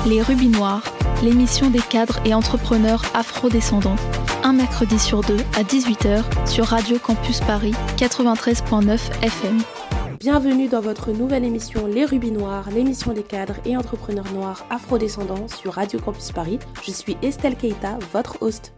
Les Rubis Noirs, l'émission des cadres et entrepreneurs afro-descendants. Un mercredi sur deux à 18h sur Radio Campus Paris 93.9 FM. Bienvenue dans votre nouvelle émission Les Rubis Noirs, l'émission des cadres et entrepreneurs noirs afro-descendants sur Radio Campus Paris. Je suis Estelle Keita, votre host.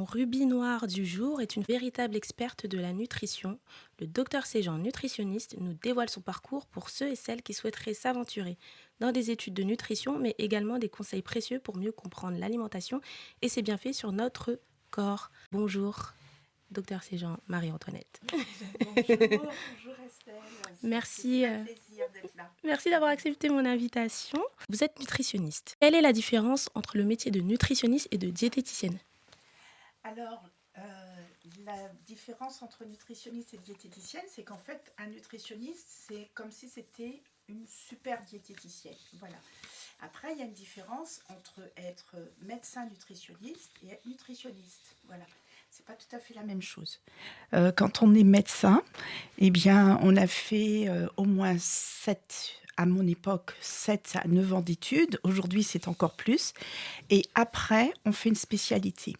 Rubis Noir du jour est une véritable experte de la nutrition. Le Dr Séjean, nutritionniste, nous dévoile son parcours pour ceux et celles qui souhaiteraient s'aventurer dans des études de nutrition, mais également des conseils précieux pour mieux comprendre l'alimentation et ses bienfaits sur notre corps. Bonjour, Dr Séjean, Marie-Antoinette. Bonjour Estelle. Merci. C'est un plaisir d'être là. Merci d'avoir accepté mon invitation. Vous êtes nutritionniste. Quelle est la différence entre le métier de nutritionniste et de diététicienne ? Alors, la différence entre nutritionniste et diététicienne, c'est qu'en fait, un nutritionniste, c'est comme si c'était une super diététicienne. Voilà. Après, il y a une différence entre être médecin nutritionniste et être nutritionniste. Voilà. C'est pas tout à fait la même chose. Quand on est médecin, eh bien, on a fait au moins 7 à 9 ans d'études. Aujourd'hui, c'est encore plus. Et après, on fait une spécialité.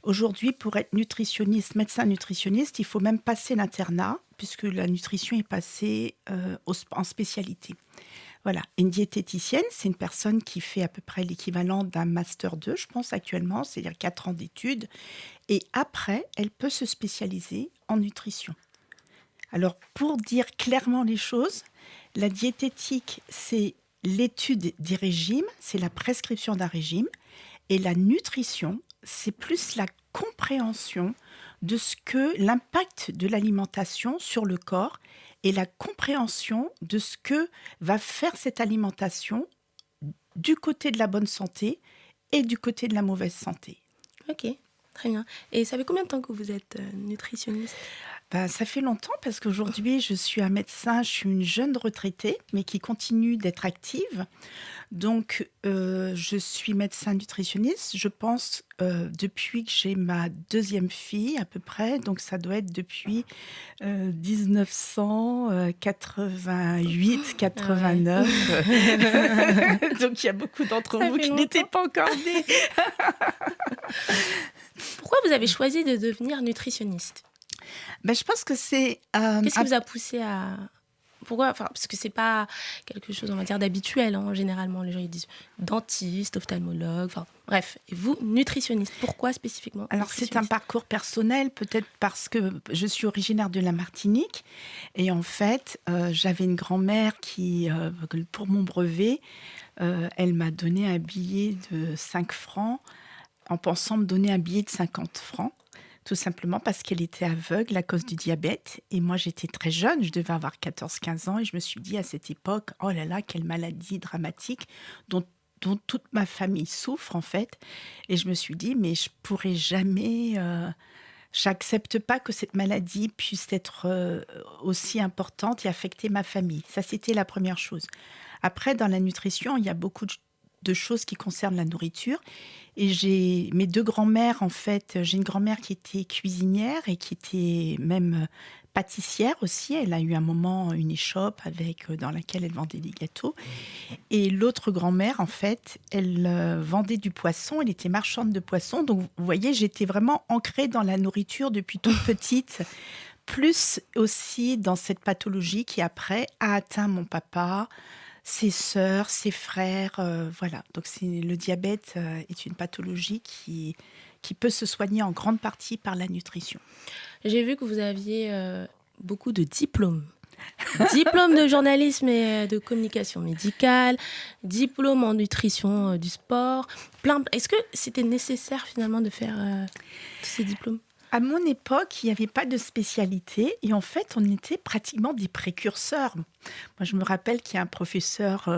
Aujourd'hui, pour être nutritionniste, médecin nutritionniste, il faut même passer l'internat, puisque la nutrition est passée en spécialité. Voilà. Une diététicienne, c'est une personne qui fait à peu près l'équivalent d'un Master 2, je pense, actuellement, c'est-à-dire 4 ans d'études. Et après, elle peut se spécialiser en nutrition. Alors, pour dire clairement les choses, la diététique, c'est l'étude des régimes, c'est la prescription d'un régime. Et la nutrition, c'est plus la compréhension de ce que l'impact de l'alimentation sur le corps et la compréhension de ce que va faire cette alimentation du côté de la bonne santé et du côté de la mauvaise santé. Ok, très bien. Et ça fait combien de temps que vous êtes nutritionniste ? Ça fait longtemps parce qu'aujourd'hui, je suis un médecin, je suis une jeune retraitée, mais qui continue d'être active. Donc, je suis médecin nutritionniste, je pense, depuis que j'ai ma deuxième fille à peu près. Donc, ça doit être depuis 1988, 89. Donc, il y a beaucoup d'entre vous qui n'étaient pas encore nés. Pourquoi vous avez choisi de devenir nutritionniste ? Je pense que c'est... Qu'est-ce qui vous a poussé à... Pourquoi ? Parce que c'est pas quelque chose, on va dire, d'habituel. Généralement, les gens ils disent dentiste, ophtalmologue, bref. Et vous, nutritionniste, pourquoi spécifiquement ? Alors, c'est un parcours personnel, peut-être parce que je suis originaire de la Martinique. Et en fait, j'avais une grand-mère qui, pour mon brevet, elle m'a donné un billet de 5 francs en pensant me donner un billet de 50 francs. Tout simplement parce qu'elle était aveugle à cause du diabète. Et moi, j'étais très jeune, je devais avoir 14-15 ans. Et je me suis dit à cette époque, oh là là, quelle maladie dramatique dont toute ma famille souffre en fait. Et je me suis dit, mais je pourrais jamais... j'accepte pas que cette maladie puisse être aussi importante et affecter ma famille. Ça, c'était la première chose. Après, dans la nutrition, il y a beaucoup de choses qui concernent la nourriture. Et j'ai mes 2 grands-mères, en fait. J'ai une grand-mère qui était cuisinière et qui était même pâtissière aussi. Elle a eu un moment une échoppe dans laquelle elle vendait des gâteaux. Et l'autre grand-mère, en fait, elle vendait du poisson. Elle était marchande de poisson. Donc, vous voyez, j'étais vraiment ancrée dans la nourriture depuis toute petite. Plus aussi dans cette pathologie qui, après, a atteint mon papa, ses sœurs, ses frères, voilà. Donc le diabète est une pathologie qui peut se soigner en grande partie par la nutrition. J'ai vu que vous aviez beaucoup de diplômes. Diplôme de journalisme et de communication médicale, diplôme en nutrition du sport. Est-ce que c'était nécessaire finalement de faire tous ces diplômes ? À mon époque, il n'y avait pas de spécialité et en fait, on était pratiquement des précurseurs. Moi, je me rappelle qu'il y a un professeur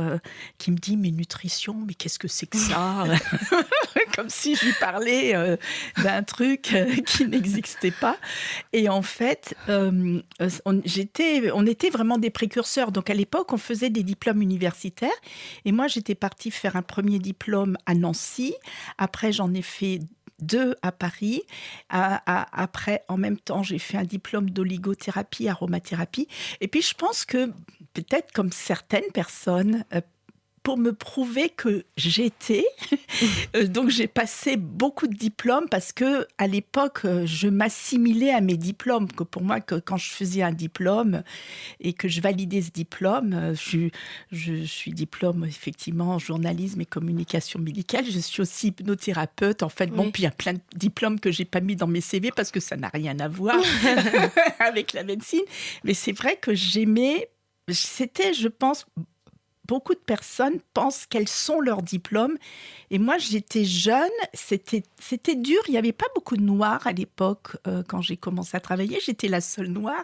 qui me dit « Mais nutrition, mais qu'est-ce que c'est que ça ?» Comme si je lui parlais d'un truc qui n'existait pas. Et en fait, on était vraiment des précurseurs. Donc, à l'époque, on faisait des diplômes universitaires. Et moi, j'étais partie faire un premier diplôme à Nancy. Après, j'en ai fait 2 à Paris. Après, en même temps, j'ai fait un diplôme d'oligothérapie, aromathérapie. Et puis, je pense que peut-être comme certaines personnes, pour me prouver que j'étais, donc j'ai passé beaucoup de diplômes parce que à l'époque, je m'assimilais à mes diplômes. Que pour moi, quand je faisais un diplôme et que je validais ce diplôme, je suis diplôme effectivement en journalisme et communication médicale. Je suis aussi hypnothérapeute. En fait, bon, puis il y a plein de diplômes que j'ai pas mis dans mes CV parce que ça n'a rien à voir avec la médecine. Mais c'est vrai que c'était, je pense, beaucoup de personnes pensent qu'elles sont leurs diplômes. Et moi, j'étais jeune, c'était dur. Il n'y avait pas beaucoup de noirs à l'époque quand j'ai commencé à travailler. J'étais la seule noire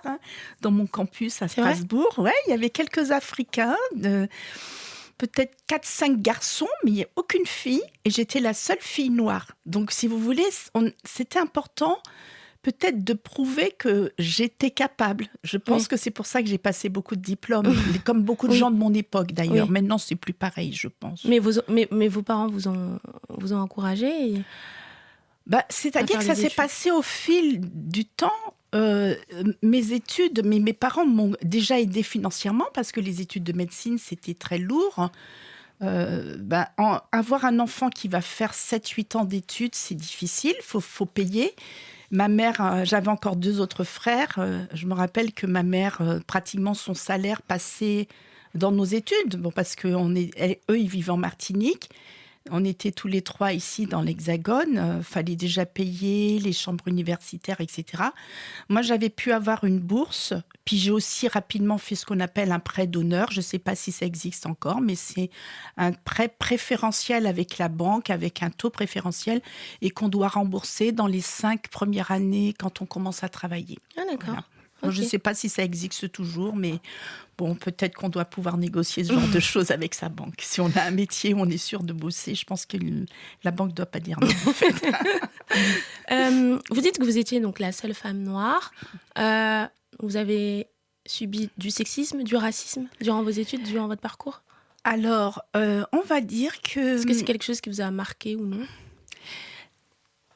dans mon campus à Strasbourg. Ouais, il y avait quelques Africains, peut-être 4-5 garçons, mais il n'y a aucune fille. Et j'étais la seule fille noire. Donc, si vous voulez, c'était important peut-être de prouver que j'étais capable. Je pense que c'est pour ça que j'ai passé beaucoup de diplômes, comme beaucoup de gens de mon époque d'ailleurs. Maintenant, c'est plus pareil, je pense. Mais vos parents vous ont encouragé c'est-à-dire que ça s'est passé au fil du temps. Mes études, mes parents m'ont déjà aidé financièrement parce que les études de médecine, c'était très lourd. Avoir un enfant qui va faire 7-8 ans d'études, c'est difficile, faut payer. Ma mère, j'avais encore 2 autres frères. Je me rappelle que ma mère, pratiquement son salaire passait dans nos études. Bon, parce qu'eux, ils vivent en Martinique. On était tous les 3 ici dans l'Hexagone. Fallait déjà payer les chambres universitaires, etc. Moi, j'avais pu avoir une bourse. Puis j'ai aussi rapidement fait ce qu'on appelle un prêt d'honneur. Je ne sais pas si ça existe encore, mais c'est un prêt préférentiel avec la banque, avec un taux préférentiel et qu'on doit rembourser dans les 5 premières années quand on commence à travailler. Ah, d'accord. Voilà. Okay. Je ne sais pas si ça existe toujours, mais bon, peut-être qu'on doit pouvoir négocier ce genre de choses avec sa banque. Si on a un métier où on est sûr de bosser, je pense que la banque ne doit pas dire non. En fait. Vous dites que vous étiez donc la seule femme noire. Vous avez subi du sexisme, du racisme durant vos études, durant votre parcours ? Alors, on va dire que... Est-ce que c'est quelque chose qui vous a marqué ou non ?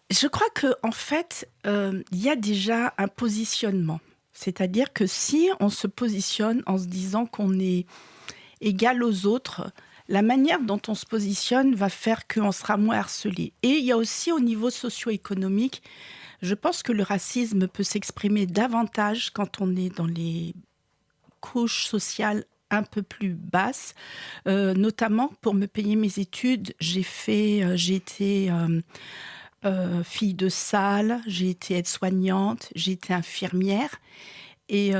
Je crois qu'en fait, il y a déjà un positionnement. C'est-à-dire que si on se positionne en se disant qu'on est égal aux autres, la manière dont on se positionne va faire qu'on sera moins harcelé. Et il y a aussi au niveau socio-économique, je pense que le racisme peut s'exprimer davantage quand on est dans les couches sociales un peu plus basses. Notamment, pour me payer mes études, j'ai été... fille de salle, j'ai été aide-soignante, j'ai été infirmière. Et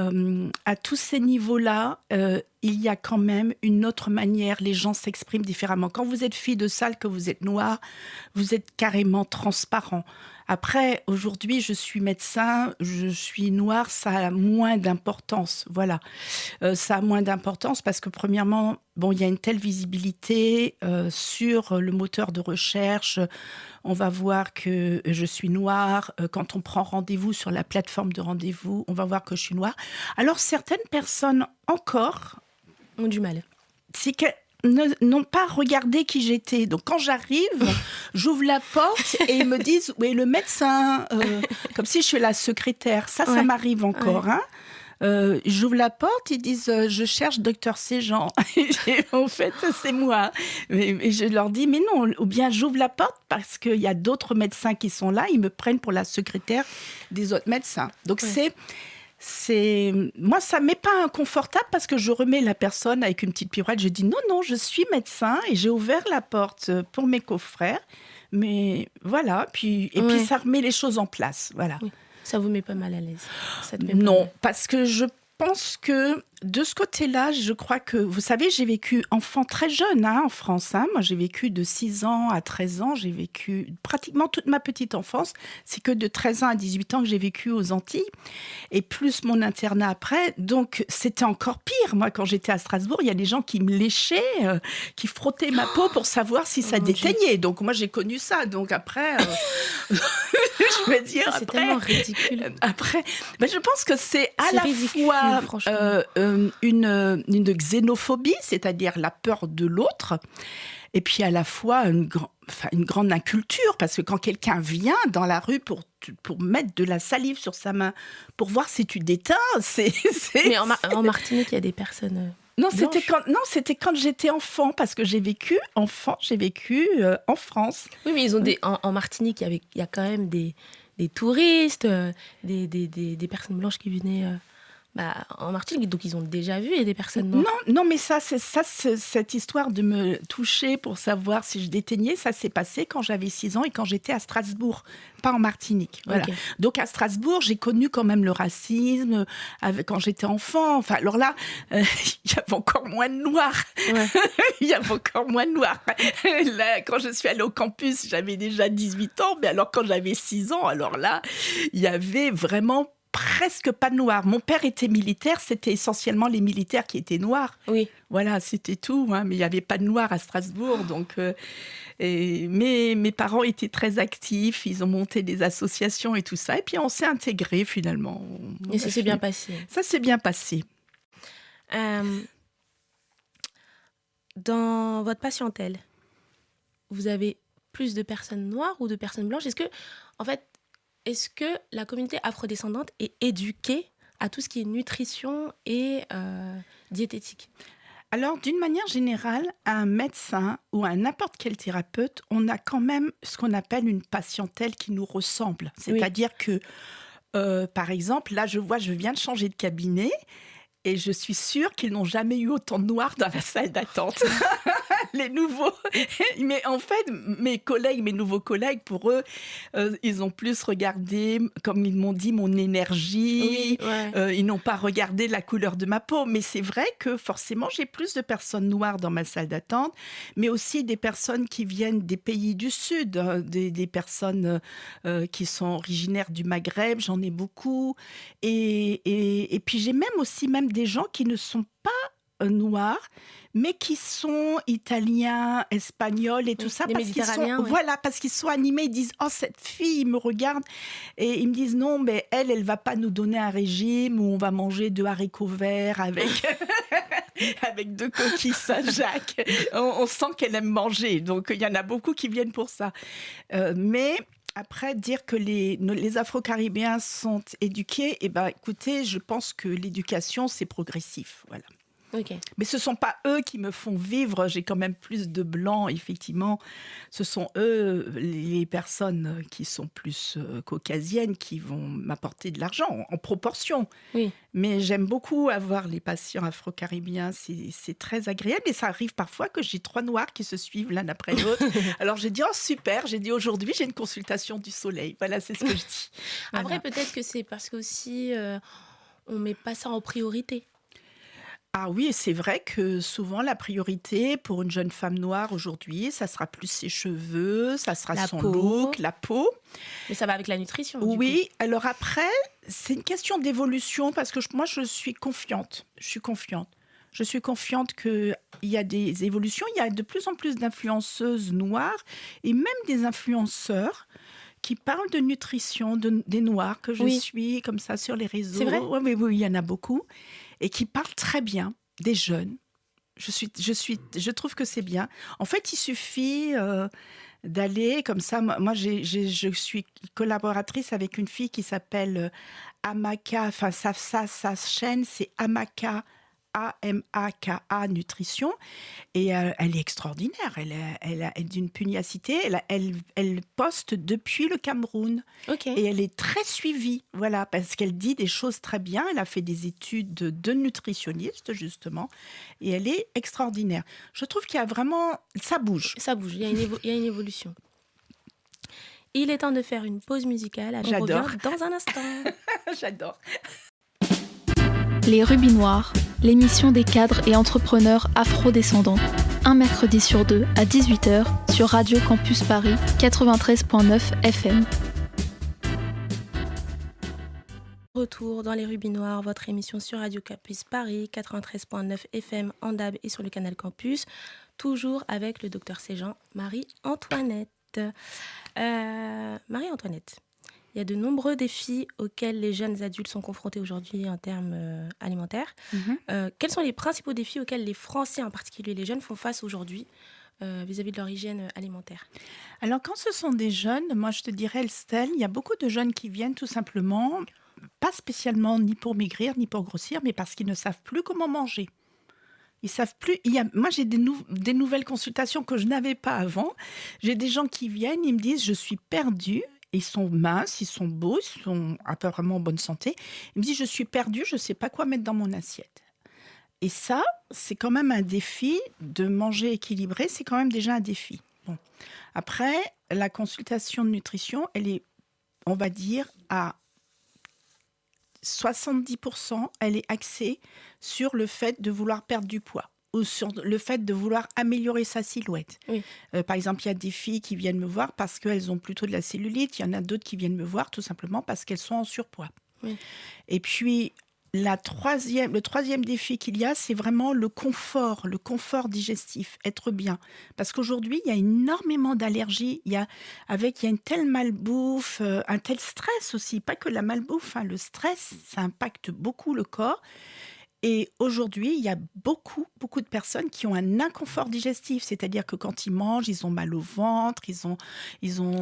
à tous ces niveaux-là, il y a quand même une autre manière. Les gens s'expriment différemment. Quand vous êtes fille de salle, que vous êtes noire, vous êtes carrément transparent. Après, aujourd'hui, je suis médecin, je suis noire, ça a moins d'importance. Voilà, ça a moins d'importance parce que premièrement, bon, il y a une telle visibilité sur le moteur de recherche. On va voir que je suis noire. Quand on prend rendez-vous sur la plateforme de rendez-vous, on va voir que je suis noire. Alors, certaines personnes encore ont du mal. C'est que n'ont pas regardé qui j'étais. Donc, quand j'arrive, j'ouvre la porte et ils me disent « Oui, le médecin », comme si je suis la secrétaire. Ça m'arrive encore. Ouais. J'ouvre la porte, ils disent « Je cherche Dr Séjean ». En fait, c'est moi. Et je leur dis « Mais non ». Ou bien j'ouvre la porte parce qu'il y a d'autres médecins qui sont là. Ils me prennent pour la secrétaire des autres médecins. Donc, moi, ça ne m'est pas inconfortable parce que je remets la personne avec une petite pirouette. Je dis non, je suis médecin et j'ai ouvert la porte pour mes confrères. Mais voilà, puis ça remet les choses en place. Voilà. Oui. Ça ne vous met pas mal à l'aise ? Non, parce que je pense que De ce côté-là, je crois que, vous savez, j'ai vécu enfant très jeune en France. Moi, j'ai vécu de 6 ans à 13 ans. J'ai vécu pratiquement toute ma petite enfance. C'est que de 13 ans à 18 ans que j'ai vécu aux Antilles. Et plus mon internat après. Donc, c'était encore pire. Moi, quand j'étais à Strasbourg, il y a des gens qui me léchaient, qui frottaient ma peau pour savoir si ça déteignait. Donc, moi, j'ai connu ça. Donc, après... je veux dire, c'est après, tellement ridicule. Après, je pense que c'est la ridicule, fois franchement. une xénophobie, c'est-à-dire la peur de l'autre, et puis à la fois une grande inculture, parce que quand quelqu'un vient dans la rue pour mettre de la salive sur sa main, pour voir si tu déteins, c'est... Mais en Martinique, il y a des personnes... Non, c'était quand j'étais enfant, parce que j'ai vécu en France. Oui, mais ils ont en Martinique, il y a quand même des touristes, des personnes blanches qui venaient en Martinique, donc ils ont déjà vu des personnes noires. Non, mais cette histoire de me toucher pour savoir si je déteignais, ça s'est passé quand j'avais 6 ans et quand j'étais à Strasbourg, pas en Martinique. Voilà. Okay. Donc à Strasbourg, j'ai connu quand même le racisme quand j'étais enfant. Enfin, alors là, il y avait encore moins de noirs. Ouais. Il y avait encore moins de noirs. Là, quand je suis allée au campus, j'avais déjà 18 ans, mais alors quand j'avais 6 ans, alors là, il y avait vraiment presque pas de noirs. Mon père était militaire, c'était essentiellement les militaires qui étaient noirs. Oui. Voilà, c'était tout, mais il n'y avait pas de noirs à Strasbourg. Donc, mes parents étaient très actifs, ils ont monté des associations et tout ça. Et puis on s'est intégrés finalement. Et ça s'est bien passé. Ça s'est bien passé. Dans votre patientèle, vous avez plus de personnes noires ou de personnes blanches ? Est-ce que la communauté afrodescendante est éduquée à tout ce qui est nutrition et diététique ? Alors, d'une manière générale, un médecin ou un n'importe quel thérapeute, on a quand même ce qu'on appelle une patientèle qui nous ressemble. C'est-à-dire que, par exemple, là, je viens de changer de cabinet et je suis sûre qu'ils n'ont jamais eu autant de noirs dans la salle d'attente. Les nouveaux. Mais en fait, mes nouveaux collègues, pour eux, ils ont plus regardé, comme ils m'ont dit, mon énergie. Oui, ouais. Ils n'ont pas regardé la couleur de ma peau. Mais c'est vrai que forcément, j'ai plus de personnes noires dans ma salle d'attente, mais aussi des personnes qui viennent des pays du Sud, des personnes qui sont originaires du Maghreb, j'en ai beaucoup. Et puis j'ai même des gens qui ne sont pas noirs, mais qui sont italiens, espagnols et tout ça, parce qu'ils sont animés, ils disent « Oh, cette fille, me regarde !» Et ils me disent « Non, mais elle va pas nous donner un régime où on va manger 2 haricots verts avec 2 coquilles Saint-Jacques. » On sent qu'elle aime manger, donc il y en a beaucoup qui viennent pour ça. Mais... Après, dire que les Afro-Caribéens sont éduqués, écoutez, je pense que l'éducation, c'est progressif, voilà. Okay. Mais ce ne sont pas eux qui me font vivre. J'ai quand même plus de blancs, effectivement. Ce sont eux, les personnes qui sont plus caucasiennes, qui vont m'apporter de l'argent, en proportion. Oui. Mais j'aime beaucoup avoir les patients afro-caribéens. C'est très agréable. Et ça arrive parfois que j'ai 3 noirs qui se suivent l'un après l'autre. Alors j'ai dit, oh super, j'ai dit aujourd'hui, j'ai une consultation du soleil. Voilà, c'est ce que je dis. Voilà. Après, peut-être que c'est parce qu'aussi, on ne met pas ça en priorité. Ah oui, c'est vrai que souvent la priorité pour une jeune femme noire aujourd'hui, ça sera plus ses cheveux, ça sera son look, la peau. Mais ça va avec la nutrition. Oui, alors après, c'est une question d'évolution parce que moi je suis confiante. Je suis confiante qu'il y a des évolutions. Il y a de plus en plus d'influenceuses noires et même des influenceurs qui parlent de nutrition, des noirs que je suis comme ça sur les réseaux. C'est vrai ? Oui, il y en a beaucoup. Et qui parlent très bien des jeunes. Je trouve que c'est bien. En fait, il suffit d'aller comme ça. Moi, je suis collaboratrice avec une fille qui s'appelle Amaka. Enfin, sa chaîne, c'est Amaka. AMAKA Nutrition, et elle est extraordinaire, elle est d'une pugnacité, elle poste depuis le Cameroun, et elle est très suivie, voilà, parce qu'elle dit des choses très bien, elle a fait des études de nutritionniste justement, et elle est extraordinaire. Je trouve qu'il y a vraiment, ça bouge, il y a une évolution. Il est temps de faire une pause musicale, J'adore. On revient dans un instant. J'adore. Les Rubis Noirs, l'émission des cadres et entrepreneurs afro-descendants. Un mercredi sur deux à 18h sur Radio Campus Paris 93.9 FM. Retour dans les Rubis Noirs, votre émission sur Radio Campus Paris 93.9 FM en DAB et sur le canal Campus. Toujours avec le docteur Séjean, Marie-Antoinette. Marie-Antoinette, il y a de nombreux défis auxquels les jeunes adultes sont confrontés aujourd'hui en termes alimentaires. Quels sont les principaux défis auxquels les Français, en particulier les jeunes, font face aujourd'hui vis-à-vis de leur hygiène alimentaire? Alors, quand ce sont des jeunes, moi je te dirais, Estelle, il y a beaucoup de jeunes qui viennent tout simplement, pas spécialement ni pour maigrir, ni pour grossir, mais parce qu'ils ne savent plus comment manger. Ils savent plus. Moi, j'ai des nouvelles consultations que je n'avais pas avant. J'ai des gens qui viennent, ils me disent, je suis perdue. Ils sont minces, ils sont beaux, ils sont apparemment en bonne santé. Ils me disent, je suis perdue, je ne sais pas quoi mettre dans mon assiette. Et ça, c'est quand même un défi de manger équilibré. C'est quand même déjà un défi. Bon. Après, la consultation de nutrition, elle est, on va dire, à 70%, elle est axée sur le fait de vouloir perdre du poids ou sur le fait de vouloir améliorer sa silhouette. Oui. Par exemple, il y a des filles qui viennent me voir parce qu'elles ont plutôt de la cellulite. Il y en a d'autres qui viennent me voir tout simplement parce qu'elles sont en surpoids. Oui. Et puis, le troisième défi qu'il y a, c'est vraiment le confort digestif, être bien. Parce qu'aujourd'hui, il y a énormément d'allergies, il y a une telle malbouffe, un tel stress aussi, pas que la malbouffe, le stress, ça impacte beaucoup le corps. Et aujourd'hui, il y a beaucoup de personnes qui ont un inconfort digestif, c'est-à-dire que quand ils mangent, ils ont mal au ventre, ils ont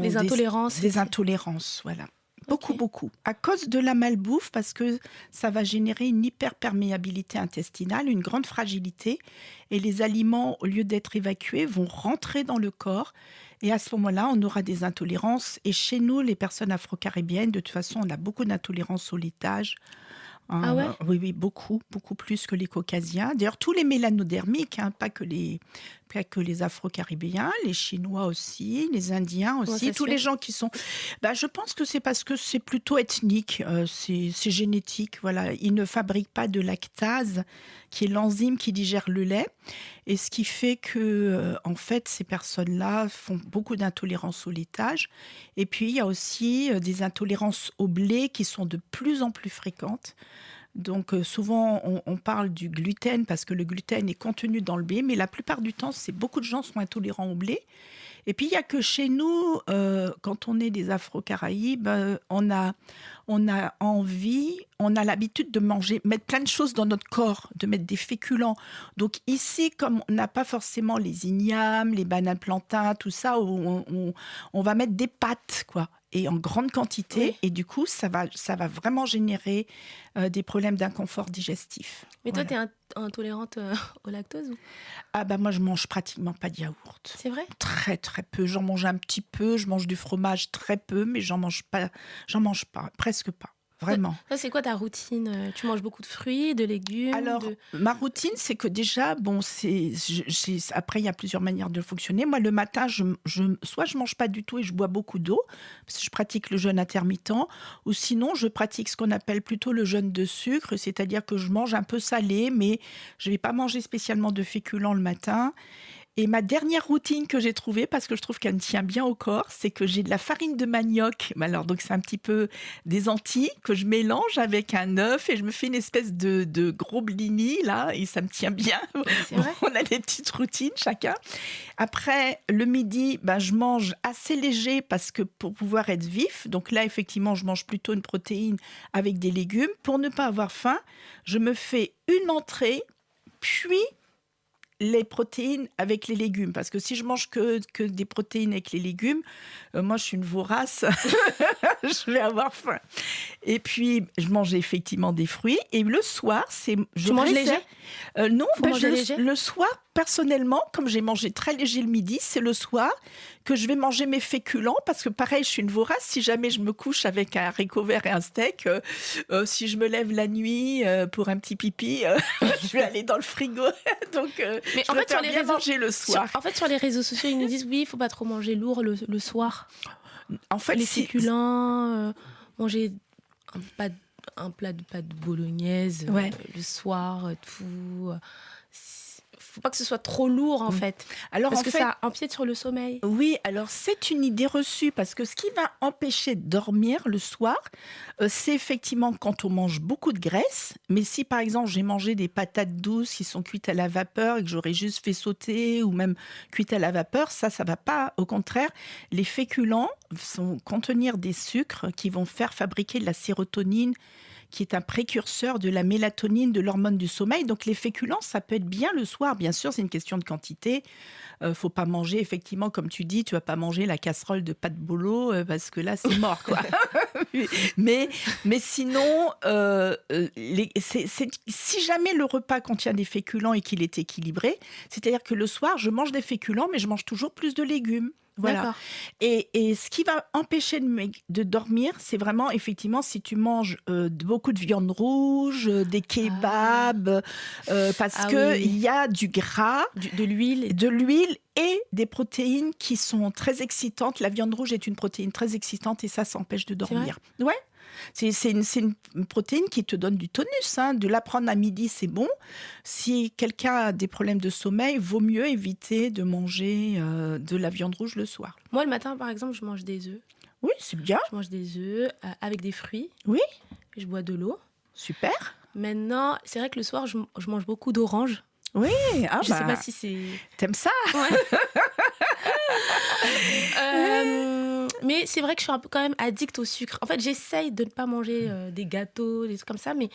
des intolérances. Des intolérances, voilà. Okay. Beaucoup. À cause de la malbouffe, parce que ça va générer une hyperperméabilité intestinale, une grande fragilité. Et les aliments, au lieu d'être évacués, vont rentrer dans le corps. Et à ce moment-là, on aura des intolérances. Et chez nous, les personnes afro-caribéennes, de toute façon, on a beaucoup d'intolérances au laitage. Ah ouais? Oui, beaucoup plus que les caucasiens. D'ailleurs, tous les mélanodermiques, pas que les afro-caribéens, les Chinois aussi, les Indiens aussi, tous les gens qui sont... je pense que c'est parce que c'est plutôt ethnique, c'est génétique. Voilà. Ils ne fabriquent pas de lactase, qui est l'enzyme qui digère le lait. Et ce qui fait que, en fait, ces personnes-là font beaucoup d'intolérance au laitage. Et puis, il y a aussi des intolérances au blé qui sont de plus en plus fréquentes. Donc, souvent, on parle du gluten parce que le gluten est contenu dans le blé. Mais la plupart du temps, beaucoup de gens sont intolérants au blé. Et puis, il n'y a que chez nous, quand on est des Afro-Caraïbes, on a envie, on a l'habitude de mettre plein de choses dans notre corps, de mettre des féculents. Donc ici, comme on n'a pas forcément les ignames, les bananes plantains, tout ça, on va mettre des pâtes, quoi. Et en grande quantité, oui. Et du coup, ça va vraiment générer des problèmes d'inconfort digestif. Mais toi, tu es intolérante au lactose ou... Moi, je mange pratiquement pas de yaourt. C'est vrai? Très, très peu. J'en mange un petit peu, je mange du fromage très peu, mais j'en mange pas, presque pas. Vraiment. Ça, c'est quoi ta routine? Tu manges beaucoup de fruits, de légumes? Alors, ma routine, c'est que déjà, après, il y a plusieurs manières de fonctionner. Moi, le matin, soit je mange pas du tout et je bois beaucoup d'eau, parce que je pratique le jeûne intermittent, ou sinon, je pratique ce qu'on appelle plutôt le jeûne de sucre, c'est-à-dire que je mange un peu salé, mais je vais pas manger spécialement de féculents le matin. Et ma dernière routine que j'ai trouvée, parce que je trouve qu'elle me tient bien au corps, c'est que j'ai de la farine de manioc. Alors, donc c'est un petit peu des lentilles que je mélange avec un œuf et je me fais une espèce de gros blini, là, et ça me tient bien. C'est vrai. On a des petites routines chacun. Après, le midi, je mange assez léger parce que pour pouvoir être vif. Donc là, effectivement, je mange plutôt une protéine avec des légumes. Pour ne pas avoir faim, je me fais une entrée, puis les protéines avec les légumes. Parce que si je mange que des protéines avec les légumes, moi, je suis une vorace. Je vais avoir faim. Et puis, je mange effectivement des fruits. Et le soir, Tu manges léger? Non, léger? Le soir, personnellement, comme j'ai mangé très léger le midi, c'est le soir que je vais manger mes féculents. Parce que pareil, je suis une vorace. Si jamais je me couche avec un haricot vert et un steak, si je me lève la nuit pour un petit pipi, je vais aller dans le frigo. Donc, mais je préfère bien manger le soir. Sur les réseaux sociaux, ils nous disent oui, il ne faut pas trop manger lourd le soir. En fait, les féculents, manger pas un plat de pâtes bolognaise le soir, tout. Faut pas que ce soit trop lourd en fait. Alors, parce que ça empiète sur le sommeil. Oui, alors c'est une idée reçue parce que ce qui va empêcher de dormir le soir, c'est effectivement quand on mange beaucoup de graisse. Mais si par exemple j'ai mangé des patates douces qui sont cuites à la vapeur et que j'aurais juste fait sauter ou même cuites à la vapeur, ça va pas. Au contraire, les féculents vont contenir des sucres qui vont faire fabriquer de la sérotonine, qui est un précurseur de la mélatonine, de l'hormone du sommeil. Donc les féculents, ça peut être bien le soir. Bien sûr, c'est une question de quantité. Faut pas manger, effectivement, comme tu dis, tu vas pas manger la casserole de pâtes bolo parce que là, c'est mort, quoi. mais sinon, si jamais le repas contient des féculents et qu'il est équilibré, c'est-à-dire que le soir, je mange des féculents, mais je mange toujours plus de légumes. Voilà. Et ce qui va empêcher de dormir, c'est vraiment effectivement si tu manges beaucoup de viande rouge, des kebabs, parce qu'il y a du gras, de l'huile et des protéines qui sont très excitantes. La viande rouge est une protéine très excitante et ça empêche de dormir. Ouais. C'est une protéine qui te donne du tonus. De la prendre à midi, c'est bon. Si quelqu'un a des problèmes de sommeil, vaut mieux éviter de manger de la viande rouge le soir. Moi, le matin, par exemple, je mange des œufs. Oui, c'est bien. Je mange des œufs avec des fruits. Oui. Je bois de l'eau. Super. Maintenant, c'est vrai que le soir, je mange beaucoup d'oranges. Oui, je sais pas si c'est... T'aimes ça? Ouais. Mais c'est vrai que je suis un peu quand même addict au sucre. En fait, j'essaye de ne pas manger des gâteaux, des trucs comme ça, mais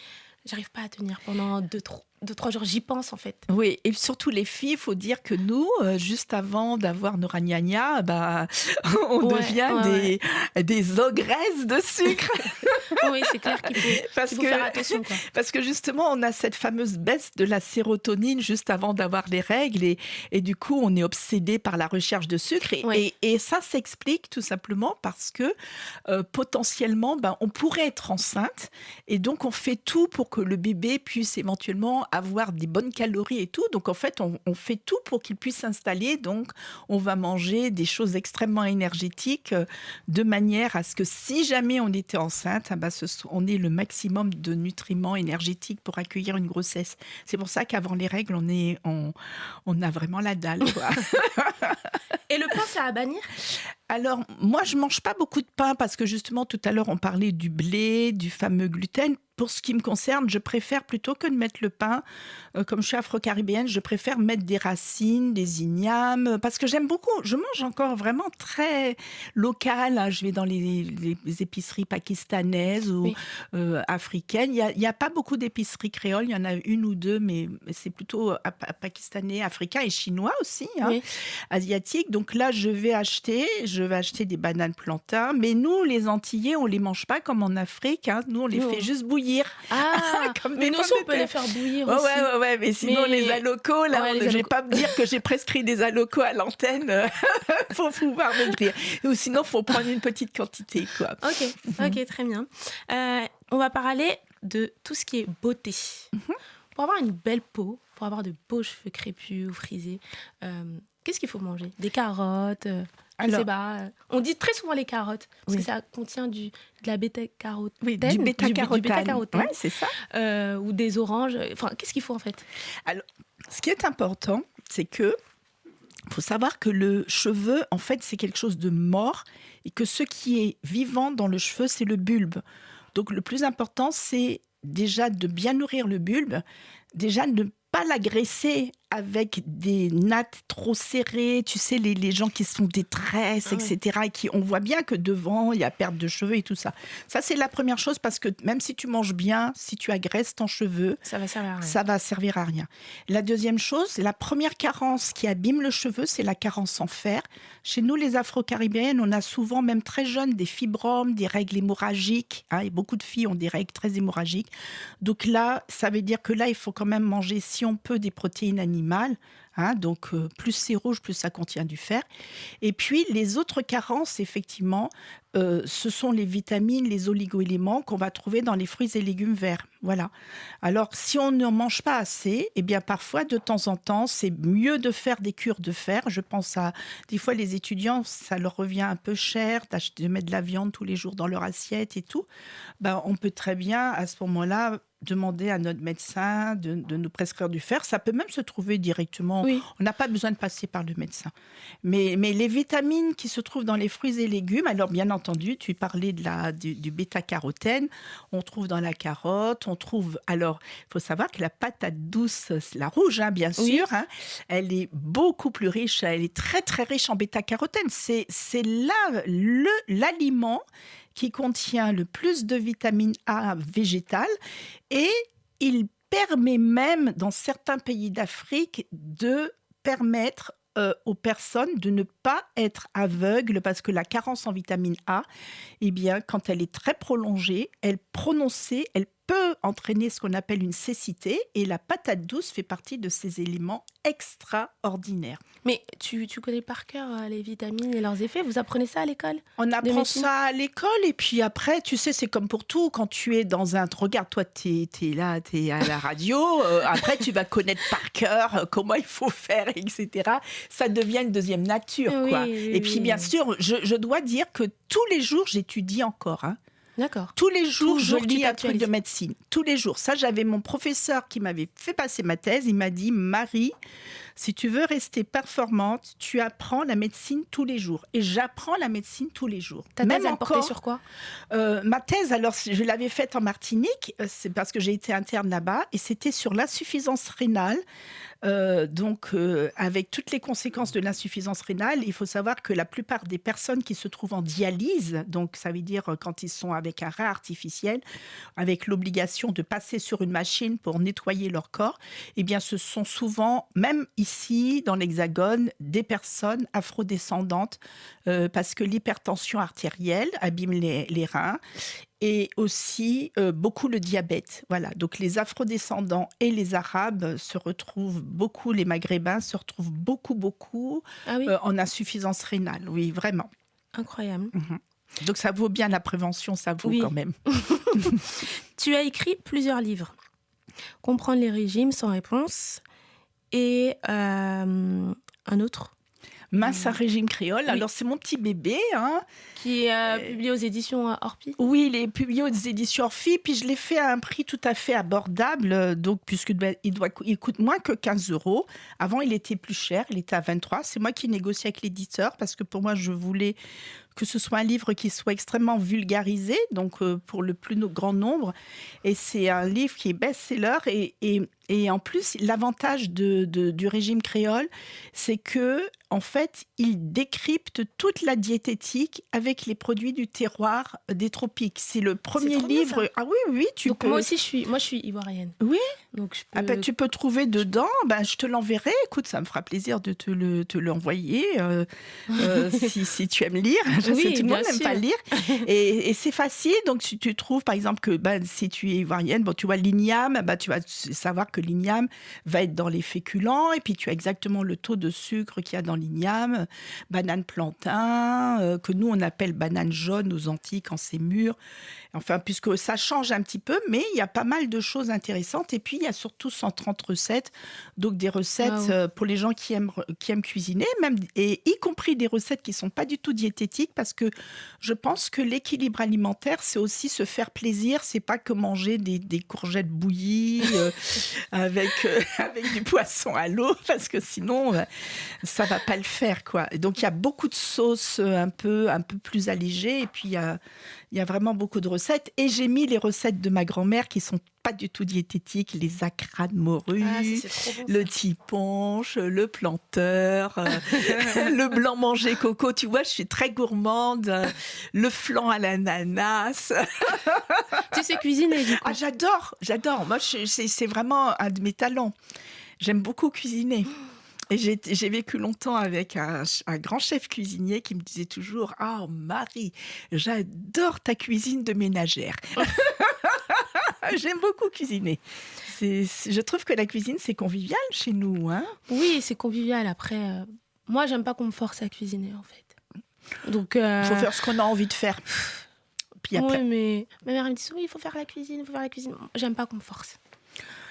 j'arrive pas à tenir pendant 2-3 jours. J'y pense, en fait. Oui, et surtout les filles, il faut dire que nous, juste avant d'avoir nos ragnagnas, on devient des ogresses de sucre. Oui, c'est clair qu'il faut faire attention, quoi. Parce que justement, on a cette fameuse baisse de la sérotonine juste avant d'avoir les règles et du coup, on est obsédé par la recherche de sucre. Et ça s'explique tout simplement parce que potentiellement, on pourrait être enceinte et donc on fait tout pour que le bébé puisse éventuellement avoir des bonnes calories et tout. Donc en fait, on fait tout pour qu'il puisse s'installer. Donc on va manger des choses extrêmement énergétiques de manière à ce que si jamais on était enceinte, on ait le maximum de nutriments énergétiques pour accueillir une grossesse. C'est pour ça qu'avant les règles, on a vraiment la dalle, quoi. Et le pain, c'est à bannir ? Alors, moi, je mange pas beaucoup de pain parce que justement, tout à l'heure, on parlait du blé, du fameux gluten. Pour ce qui me concerne, je préfère plutôt que de mettre le pain, comme je suis afro-caribéenne, je préfère mettre des racines, des ignames, parce que j'aime beaucoup. Je mange encore vraiment très local. Je vais dans les épiceries pakistanaises ou africaines. Il y a pas beaucoup d'épiceries créoles. Il y en a une ou deux, mais c'est plutôt pakistanais, africain et chinois aussi, asiatique. Donc là, je vais acheter des bananes plantains. Mais nous, les Antillais, on les mange pas comme en Afrique. Nous, on les fait juste bouillir. Mais nous aussi, on peut les faire bouillir aussi. Ouais, mais sinon, les alocos, là, je vais pas me dire que j'ai prescrit des alocos à l'antenne pour pouvoir maigrir. Ou sinon, il faut prendre une petite quantité, quoi. Ok, très bien. On va parler de tout ce qui est beauté. Pour avoir une belle peau, pour avoir de beaux cheveux crépus ou frisés, qu'est-ce qu'il faut manger ? Des carottes on dit très souvent les carottes, parce que ça contient de la bêta-carotène. Oui, du bêta-carotène. Ouais, c'est ça. Ou des oranges. Enfin, qu'est-ce qu'il faut en fait ? Alors, ce qui est important, c'est que faut savoir que le cheveu, en fait, c'est quelque chose de mort et que ce qui est vivant dans le cheveu, c'est le bulbe. Donc, le plus important, c'est déjà de bien nourrir le bulbe, déjà de ne pas l'agresser avec des nattes trop serrées, tu sais, les gens qui se font des tresses, etc. Et on voit bien que devant, il y a perte de cheveux et tout ça. Ça, c'est la première chose parce que même si tu manges bien, si tu agresses ton cheveu, ça va servir à rien. La deuxième chose, la première carence qui abîme le cheveu, c'est la carence en fer. Chez nous, les Afro-Caribéennes, on a souvent, même très jeunes, des fibromes, des règles hémorragiques. Et beaucoup de filles ont des règles très hémorragiques. Donc là, ça veut dire que là, il faut quand même manger, si on peut, des protéines animales. animal. Donc, plus c'est rouge, plus ça contient du fer. Et puis, les autres carences, effectivement, ce sont les vitamines, les oligo-éléments qu'on va trouver dans les fruits et légumes verts. Voilà. Alors, si on ne mange pas assez, eh bien, parfois, de temps en temps, c'est mieux de faire des cures de fer. Je pense à, des fois, les étudiants, ça leur revient un peu cher de mettre de la viande tous les jours dans leur assiette et tout. On peut très bien, à ce moment-là, demander à notre médecin de nous prescrire du fer. Ça peut même se trouver directement. Oui. On n'a pas besoin de passer par le médecin. Mais les vitamines qui se trouvent dans les fruits et légumes, alors bien entendu, tu parlais du bêta-carotène, on trouve dans la carotte, on trouve... Alors, il faut savoir que la patate douce, la rouge, bien sûr, elle est beaucoup plus riche, elle est très très riche en bêta-carotène. C'est là l'aliment qui contient le plus de vitamine A végétale et il permet même, dans certains pays d'Afrique, de permettre aux personnes de ne pas être aveugles parce que la carence en vitamine A, eh bien, quand elle est très prolongée, elle peut entraîner ce qu'on appelle une cécité et la patate douce fait partie de ces éléments extraordinaires. Mais tu connais par cœur les vitamines et leurs effets. Vous apprenez ça à l'école? On apprend ça à l'école et puis après, tu sais, c'est comme pour tout. Quand tu es dans un... Regarde, toi, t'es là, t'es à la radio. Après, tu vas connaître par cœur comment il faut faire, etc. Ça devient une deuxième nature, quoi. Oui, et puis, bien sûr, je dois dire que tous les jours, j'étudie encore, D'accord. Tous les jours, Toujours, je lis un truc de médecine. Tous les jours. Ça, j'avais mon professeur qui m'avait fait passer ma thèse. Il m'a dit, Marie, si tu veux rester performante, tu apprends la médecine tous les jours. Et j'apprends la médecine tous les jours. Ta thèse, elle portait sur quoi? Ma thèse, alors, je l'avais faite en Martinique. C'est parce que j'ai été interne là-bas. Et c'était sur l'insuffisance rénale. Avec toutes les conséquences de l'insuffisance rénale, il faut savoir que la plupart des personnes qui se trouvent en dialyse, donc ça veut dire quand ils sont avec un rein artificiel, avec l'obligation de passer sur une machine pour nettoyer leur corps, eh bien ce sont souvent, même ici dans l'Hexagone, des personnes afrodescendantes parce que l'hypertension artérielle abîme les reins. Et aussi beaucoup le diabète. Voilà. Donc les afrodescendants et les arabes se retrouvent beaucoup, les maghrébins se retrouvent beaucoup en insuffisance rénale. Oui, vraiment. Incroyable. Donc ça vaut bien la prévention, ça vaut quand même. Tu as écrit plusieurs livres. Comprendre les régimes sans réponse et un autre. Mince à régime créole. Oui. Alors, c'est mon petit bébé. Qui est publié aux éditions Orpi. Oui, il est publié aux éditions Orpi. Puis, je l'ai fait à un prix tout à fait abordable. Donc, il coûte moins que 15 €. Avant, il était plus cher. Il était à 23. C'est moi qui négocie avec l'éditeur parce que pour moi, je voulais que ce soit un livre qui soit extrêmement vulgarisé, donc pour le plus grand nombre. Et c'est un livre qui est best-seller. Et en plus, l'avantage du régime créole, c'est que en fait, il décrypte toute la diététique avec les produits du terroir des tropiques. C'est le premier livre. Bien, ah oui, tu donc peux. Moi aussi, je suis ivoirienne. Oui. Donc je peux... tu peux trouver dedans. Je te l'enverrai. Écoute, ça me fera plaisir de te l'envoyer si tu aimes lire. Je sais tout le monde n'aime pas lire. Et c'est facile. Donc si tu trouves, par exemple, que si tu es ivoirienne, tu vois l'igname, tu vas savoir que l'igname va être dans les féculents. Et puis tu as exactement le taux de sucre qu'il y a dans l'igname. Banane plantain, que nous on appelle banane jaune aux Antilles quand c'est mûr. Enfin, puisque ça change un petit peu, mais il y a pas mal de choses intéressantes. Et puis, il y a surtout 130 recettes, donc des recettes pour les gens qui aiment cuisiner, même, et y compris des recettes qui ne sont pas du tout diététiques, parce que je pense que l'équilibre alimentaire, c'est aussi se faire plaisir. C'est pas que manger des courgettes bouillies avec du poisson à l'eau, parce que sinon, ça va pas le faire, quoi. Et donc, il y a beaucoup de sauces un peu plus allégées, et puis il y a vraiment beaucoup de recettes. Et j'ai mis les recettes de ma grand-mère qui sont pas du tout diététiques, les acras de morue, le tiponche, le planteur, le blanc manger coco. Tu vois, je suis très gourmande. Le flan à l'ananas. Tu sais cuisiner, du coup? J'adore. Moi, c'est vraiment un de mes talents. J'aime beaucoup cuisiner. Et j'ai vécu longtemps avec un grand chef cuisinier qui me disait toujours « Oh Marie, j'adore ta cuisine de ménagère ». J'aime beaucoup cuisiner. Je trouve que la cuisine, c'est convivial chez nous. Hein. Oui, c'est convivial. Après, moi, j'aime pas qu'on me force à cuisiner, en fait. Donc, il faut faire ce qu'on a envie de faire. Puis après... Oui, mais ma mère me dit oui, il faut faire la cuisine, il faut faire la cuisine. J'aime pas qu'on me force.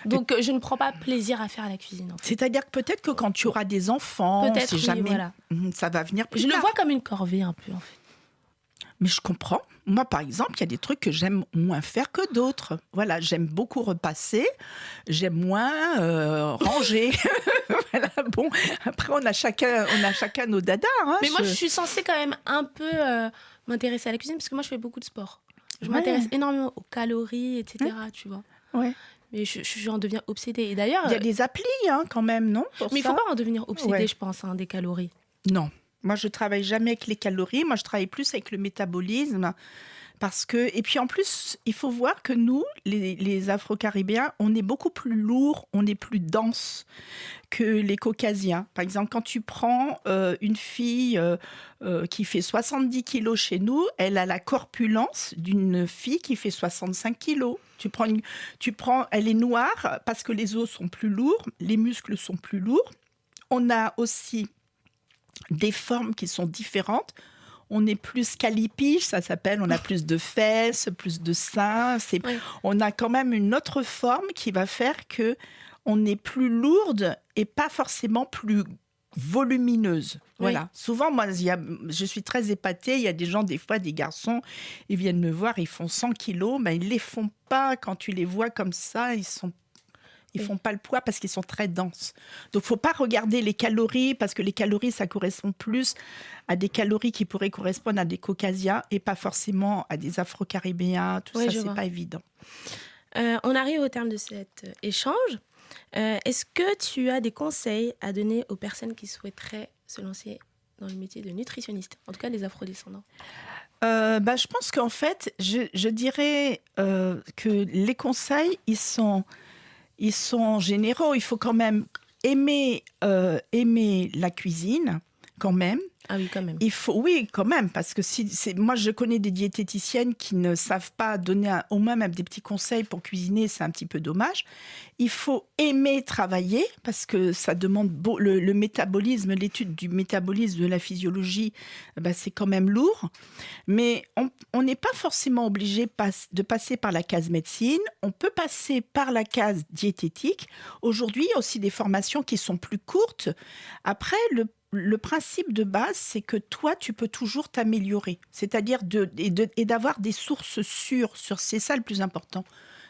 Donc, je ne prends pas plaisir à faire la cuisine. En fait. C'est-à-dire que peut-être que quand tu auras des enfants, peut-être, jamais, voilà. Ça va venir plus tard. Je le vois comme une corvée un peu, en fait. Mais je comprends. Moi, par exemple, il y a des trucs que j'aime moins faire que d'autres. Voilà, j'aime beaucoup repasser, j'aime moins ranger. Voilà, bon, après, on a chacun nos dadas. Hein, mais moi, je suis censée quand même un peu m'intéresser à la cuisine parce que moi, je fais beaucoup de sport. Je m'intéresse énormément aux calories, etc. Tu vois. Ouais. Mais j'en deviens obsédée. Et d'ailleurs, il y a des applis quand même, non? Mais il ne faut pas en devenir obsédée, je pense, des calories. Non. Moi, je travaille jamais avec les calories. Moi, je travaille plus avec le métabolisme. Parce que... Et puis, en plus, il faut voir que nous, les Afro-Caribéens, on est beaucoup plus lourds, on est plus dense que les Caucasiens. Par exemple, quand tu prends une fille qui fait 70 kilos chez nous, elle a la corpulence d'une fille qui fait 65 kilos. Elle est noire parce que les os sont plus lourds, les muscles sont plus lourds. On a aussi des formes qui sont différentes. On est plus calipiche, ça s'appelle, on a plus de fesses, plus de seins. Oui. On a quand même une autre forme qui va faire que on est plus lourde et pas forcément plus volumineuse. Voilà. Oui. Souvent, moi, je suis très épatée. Il y a des gens, des fois, des garçons, ils viennent me voir, ils font 100 kilos, mais ils ne les font pas. Quand tu les vois comme ça, ils font pas le poids parce qu'ils sont très denses. Donc, faut pas regarder les calories parce que les calories, ça correspond plus à des calories qui pourraient correspondre à des Caucasiens et pas forcément à des Afro-Caribéens. Tout ça, c'est pas évident. On arrive au terme de cet échange. Est-ce que tu as des conseils à donner aux personnes qui souhaiteraient se lancer dans le métier de nutritionniste, en tout cas les afrodescendants? Je pense qu'en fait, je dirais que les conseils, ils sont généraux. Il faut quand même aimer la cuisine, quand même. Ah oui, quand même. Oui, quand même, parce que moi, je connais des diététiciennes qui ne savent pas donner au moins même des petits conseils pour cuisiner, c'est un petit peu dommage. Il faut aimer travailler, parce que ça demande le métabolisme, l'étude du métabolisme, de la physiologie, c'est quand même lourd. Mais on n'est pas forcément obligé de passer par la case médecine. On peut passer par la case diététique. Aujourd'hui, il y a aussi des formations qui sont plus courtes. Après, le principe de base, c'est que toi, tu peux toujours t'améliorer. C'est-à-dire d'avoir des sources sûres. C'est ça le plus important.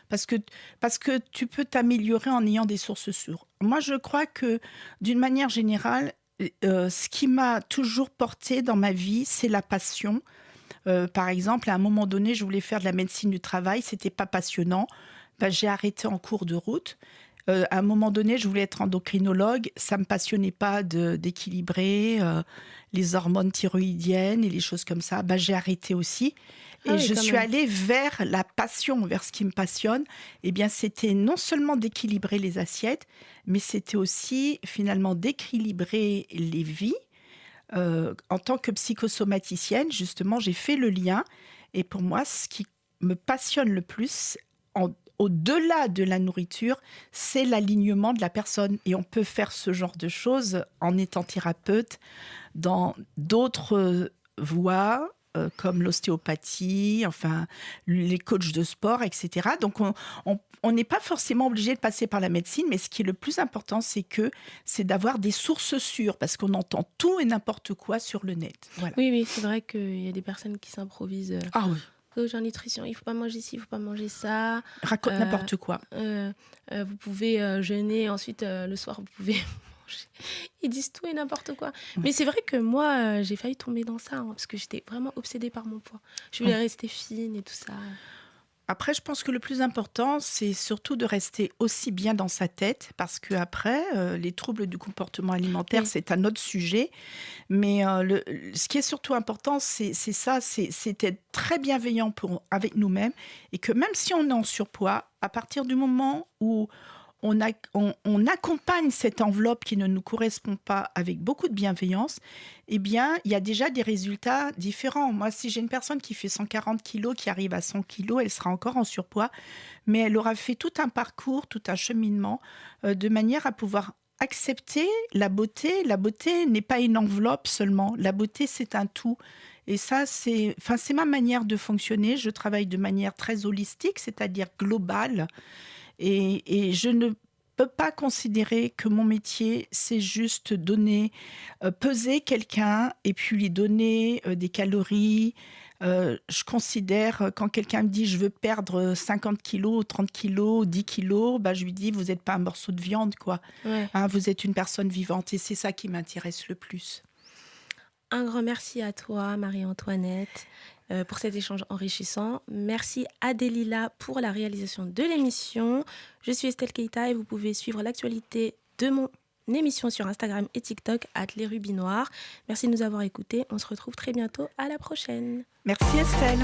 Parce que tu peux t'améliorer en ayant des sources sûres. Moi, je crois que, d'une manière générale, ce qui m'a toujours porté dans ma vie, c'est la passion. Par exemple, à un moment donné, je voulais faire de la médecine du travail. C'était pas passionnant. J'ai arrêté en cours de route. À un moment donné, je voulais être endocrinologue. Ça ne me passionnait pas d'équilibrer les hormones thyroïdiennes et les choses comme ça. J'ai arrêté aussi. Et je suis allée vers la passion, vers ce qui me passionne. Eh bien, c'était non seulement d'équilibrer les assiettes, mais c'était aussi finalement d'équilibrer les vies. En tant que psychosomaticienne, justement, j'ai fait le lien. Et pour moi, ce qui me passionne le plus, au-delà de la nourriture, c'est l'alignement de la personne. Et on peut faire ce genre de choses en étant thérapeute dans d'autres voies, comme l'ostéopathie, enfin, les coachs de sport, etc. Donc, on n'est pas forcément obligé de passer par la médecine, mais ce qui est le plus important, c'est d'avoir des sources sûres, parce qu'on entend tout et n'importe quoi sur le net. Voilà. Oui, c'est vrai qu'il y a des personnes qui s'improvisent. Ah oui. Coach en nutrition, il ne faut pas manger ci, il ne faut pas manger ça. Raconte n'importe quoi. Vous pouvez jeûner, ensuite le soir vous pouvez manger. Ils disent tout et n'importe quoi. Mais c'est vrai que moi, j'ai failli tomber dans ça, parce que j'étais vraiment obsédée par mon poids. Je voulais rester fine et tout ça. Après, je pense que le plus important, c'est surtout de rester aussi bien dans sa tête, parce qu'après, les troubles du comportement alimentaire, c'est un autre sujet. Mais ce qui est surtout important, c'est d'être très bienveillant avec nous-mêmes, et que même si on est en surpoids, à partir du moment où on accompagne cette enveloppe qui ne nous correspond pas avec beaucoup de bienveillance, eh bien, il y a déjà des résultats différents. Moi, si j'ai une personne qui fait 140 kilos, qui arrive à 100 kilos, elle sera encore en surpoids, mais elle aura fait tout un parcours, tout un cheminement, de manière à pouvoir accepter la beauté. La beauté n'est pas une enveloppe seulement. La beauté, c'est un tout. Et ça, c'est ma manière de fonctionner. Je travaille de manière très holistique, c'est-à-dire globale. Et je ne peux pas considérer que mon métier, c'est juste peser quelqu'un et puis lui donner des calories. Je considère, quand quelqu'un me dit « je veux perdre 50 kilos, 30 kilos, 10 kilos », je lui dis « vous n'êtes pas un morceau de viande, quoi. Ouais. Vous êtes une personne vivante » et c'est ça qui m'intéresse le plus. Un grand merci à toi, Marie-Antoinette, pour cet échange enrichissant. Merci à Delila pour la réalisation de l'émission. Je suis Estelle Keita et vous pouvez suivre l'actualité de mon émission sur Instagram et TikTok @lesrubisnoirs. Merci de nous avoir écoutés. On se retrouve très bientôt. À la prochaine. Merci Estelle.